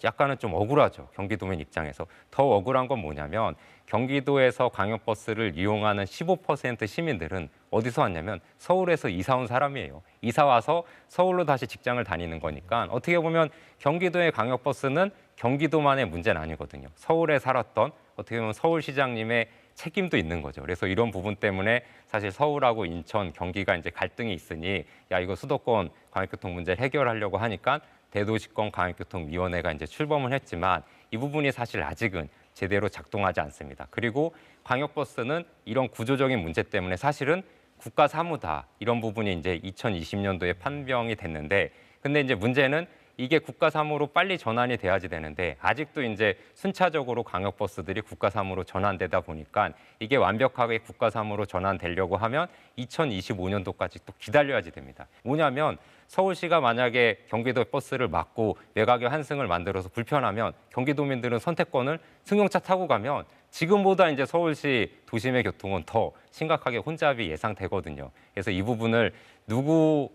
Speaker 8: 약간은 좀 억울하죠. 경기도민 입장에서. 더 억울한 건 뭐냐면 경기도에서 광역버스를 이용하는 15% 시민들은 어디서 왔냐면 서울에서 이사 온 사람이에요. 이사 와서 서울로 다시 직장을 다니는 거니까 어떻게 보면 경기도의 광역버스는 경기도만의 문제는 아니거든요. 서울에 살았던 어떻게 보면 서울시장님의 책임도 있는 거죠. 그래서 이런 부분 때문에 사실 서울하고 인천, 경기가 이제 갈등이 있으니 야 이거 수도권 광역교통 문제를 해결하려고 하니까 대도시권 광역교통위원회가 이제 출범을 했지만 이 부분이 사실 아직은 제대로 작동하지 않습니다. 그리고 광역버스는 이런 구조적인 문제 때문에 사실은 국가 사무다 이런 부분이 이제 2020년도에 판명이 됐는데 근데 이제 문제는 이게 국가 사무로 빨리 전환이 돼야지 되는데 아직도 이제 순차적으로 광역버스들이 국가 사무로 전환되다 보니까 이게 완벽하게 국가 사무로 전환되려고 하면 2025년도까지 또 기다려야지 됩니다. 뭐냐면 서울시가 만약에 경기도 버스를 막고 외곽에 환승을 만들어서 불편하면 경기도민들은 선택권을 승용차 타고 가면 지금보다 이제 서울시 도심의 교통은 더 심각하게 혼잡이 예상되거든요. 그래서 이 부분을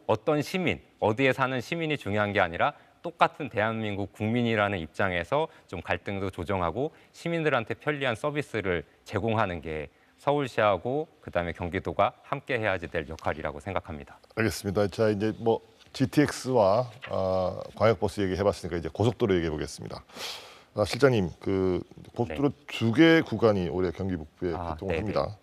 Speaker 8: 어떤 시민, 어디에 사는 시민이 중요한 게 아니라 똑같은 대한민국 국민이라는 입장에서 좀 갈등도 조정하고 시민들한테 편리한 서비스를 제공하는 게 서울시하고 그다음에 경기도가 함께 해야지 될 역할이라고 생각합니다.
Speaker 6: 알겠습니다. 자 이제 뭐 GTX와 광역버스 얘기해봤으니까 이제 고속도로 얘기해 보겠습니다. 실장님, 그 고속도로
Speaker 8: 네.
Speaker 6: 2개 구간이 올해 경기 북부에 개통을
Speaker 8: 네네.
Speaker 6: 합니다.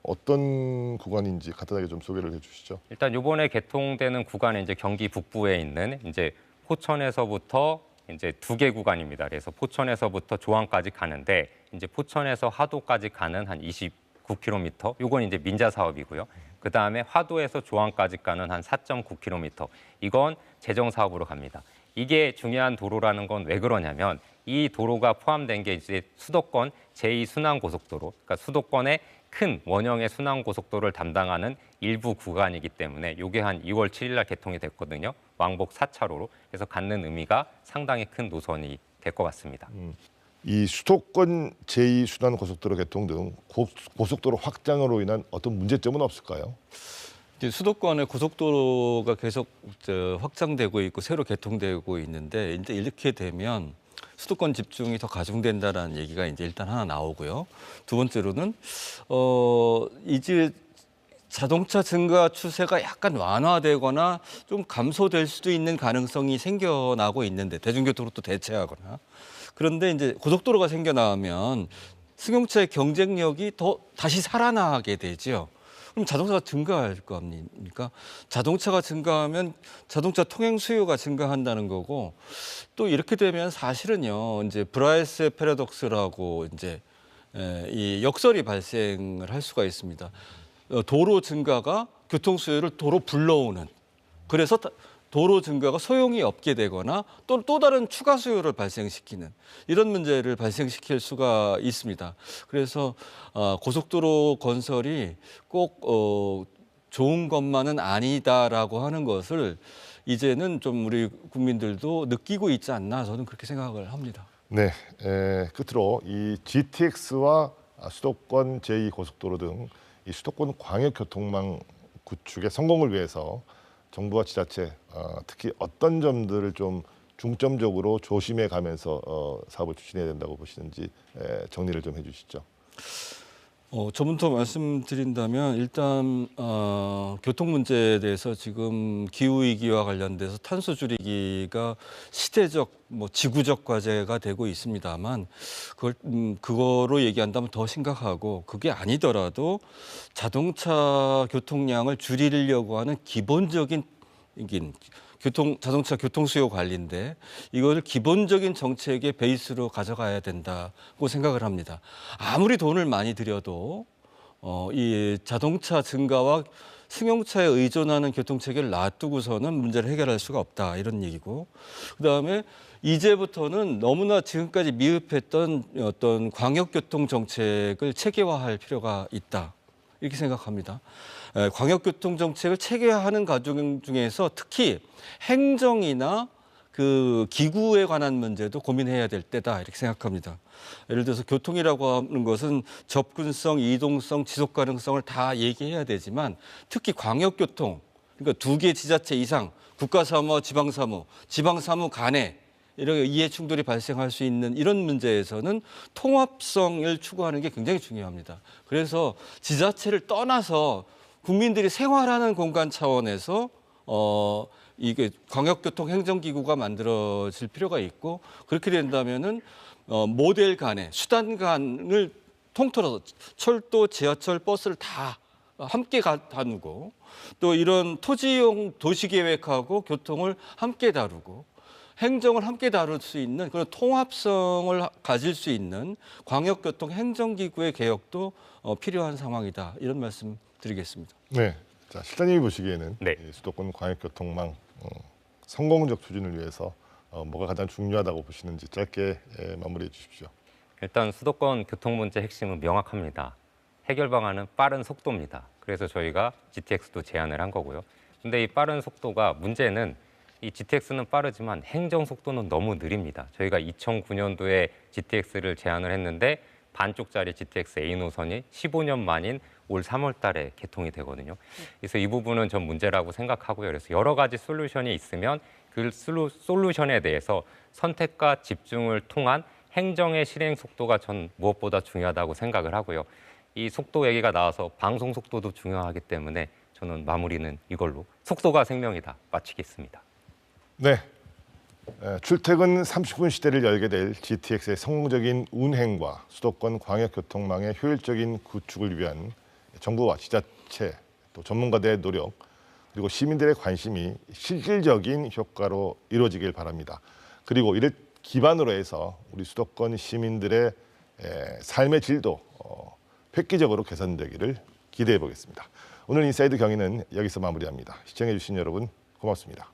Speaker 6: 어떤 구간인지 간단하게 좀 소개를 해주시죠.
Speaker 8: 일단 이번에 개통되는 구간은 이제 경기 북부에 있는 이제 포천에서부터 이제 2개 구간입니다. 그래서 포천에서부터 조항까지 가는데 이제 포천에서 하도까지 가는 한 29km. 이건 이제 민자 사업이고요. 그 다음에 화도에서 조항까지 가는 한 4.9km. 이건 재정 사업으로 갑니다. 이게 중요한 도로라는 건 왜 그러냐면 이 도로가 포함된 게 이제 수도권 제2순환고속도로, 그러니까 수도권의 큰 원형의 순환고속도로를 담당하는 일부 구간이기 때문에 이게 한 2월 7일 날 개통이 됐거든요. 왕복 4차로로. 그래서 갖는 의미가 상당히 큰 노선이 될 것 같습니다.
Speaker 6: 이 수도권 제2순환고속도로 개통 등 고속도로 확장으로 인한 어떤 문제점은 없을까요?
Speaker 7: 수도권의 고속도로가 계속 확장되고 있고 새로 개통되고 있는데 이제 이렇게 되면 수도권 집중이 더 가중된다라는 얘기가 이제 일단 하나 나오고요. 두 번째로는 이제 자동차 증가 추세가 약간 완화되거나 좀 감소될 수도 있는 가능성이 생겨나고 있는데 대중교통으로 또 대체하거나 그런데 이제 고속도로가 생겨나면 승용차의 경쟁력이 더 다시 살아나게 되죠. 그럼 자동차가 증가할 거 아닙니까? 자동차가 증가하면 자동차 통행 수요가 증가한다는 거고 또 이렇게 되면 사실은요 이제 브라이스의 패러독스라고 이제 이 역설이 발생을 할 수가 있습니다. 도로 증가가 교통 수요를 도로 불러오는 그래서 도로 증가가 소용이 없게 되거나 또 다른 추가 수요를 발생시키는 이런 문제를 발생시킬 수가 있습니다. 그래서 고속도로 건설이 꼭 좋은 것만은 아니다라고 하는 것을 이제는 좀 우리 국민들도 느끼고 있지 않나 저는 그렇게 생각을 합니다.
Speaker 6: 네, 끝으로 이 GTX와 수도권 제2고속도로 등 이 수도권 광역교통망 구축의 성공을 위해서 정부와 지자체 특히 어떤 점들을 좀 중점적으로 조심해 가면서 사업을 추진해야 된다고 보시는지 정리를 좀 해주시죠.
Speaker 7: 저부터 말씀드린다면 일단 교통 문제에 대해서 지금 기후 위기와 관련돼서 탄소 줄이기가 시대적, 지구적 과제가 되고 있습니다만 그거로 얘기한다면 더 심각하고 그게 아니더라도 자동차 교통량을 줄이려고 하는 기본적인 자동차 교통 수요 관리인데 이걸 기본적인 정책의 베이스로 가져가야 된다고 생각을 합니다. 아무리 돈을 많이 들여도 이 자동차 증가와 승용차에 의존하는 교통체계를 놔두고서는 문제를 해결할 수가 없다 이런 얘기고, 그다음에 이제부터는 너무나 지금까지 미흡했던 어떤 광역교통 정책을 체계화할 필요가 있다 이렇게 생각합니다. 광역교통 정책을 체계화하는 과정 중에서 특히 행정이나 그 기구에 관한 문제도 고민해야 될 때다 이렇게 생각합니다. 예를 들어서 교통이라고 하는 것은 접근성, 이동성, 지속 가능성을 다 얘기해야 되지만 특히 광역교통, 그러니까 2개 지자체 이상, 국가사무와 지방사무, 지방사무 간에 이렇게 이해 충돌이 발생할 수 있는 이런 문제에서는 통합성을 추구하는 게 굉장히 중요합니다. 그래서 지자체를 떠나서 국민들이 생활하는 공간 차원에서 이게 광역교통 행정기구가 만들어질 필요가 있고, 그렇게 된다면은 모델 간에 수단 간을 통틀어서 철도, 지하철, 버스를 다 함께 다루고 또 이런 토지용 도시계획하고 교통을 함께 다루고 행정을 함께 다룰 수 있는 그런 통합성을 가질 수 있는 광역교통 행정기구의 개혁도 필요한 상황이다 이런 말씀 드리겠습니다.
Speaker 6: 네, 자 실장님이 보시기에는 이 수도권 광역교통망 성공적 추진을 위해서 뭐가 가장 중요하다고 보시는지 짧게 마무리해 주십시오.
Speaker 8: 일단 수도권 교통 문제 핵심은 명확합니다. 해결 방안은 빠른 속도입니다. 그래서 저희가 GTX도 제안을 한 거고요. 근데 이 빠른 속도가 문제는 이 GTX는 빠르지만 행정 속도는 너무 느립니다. 저희가 2009년도에 GTX를 제안을 했는데 반쪽짜리 GTX A 노선이 15년 만인 올 3월 달에 개통이 되거든요. 그래서 이 부분은 전 문제라고 생각하고요. 그래서 여러 가지 솔루션이 있으면 그 솔루션에 대해서 선택과 집중을 통한 행정의 실행 속도가 전 무엇보다 중요하다고 생각을 하고요. 이 속도 얘기가 나와서 방송 속도도 중요하기 때문에 저는 마무리는 이걸로 속도가 생명이다 마치겠습니다.
Speaker 6: 네, 출퇴근 30분 시대를 열게 될 GTX의 성공적인 운행과 수도권 광역교통망의 효율적인 구축을 위한 정부와 지자체 또 전문가들의 노력 그리고 시민들의 관심이 실질적인 효과로 이루어지길 바랍니다. 그리고 이를 기반으로 해서 우리 수도권 시민들의 삶의 질도 획기적으로 개선되기를 기대해 보겠습니다. 오늘 인사이드 경위는 여기서 마무리합니다. 시청해 주신 여러분 고맙습니다.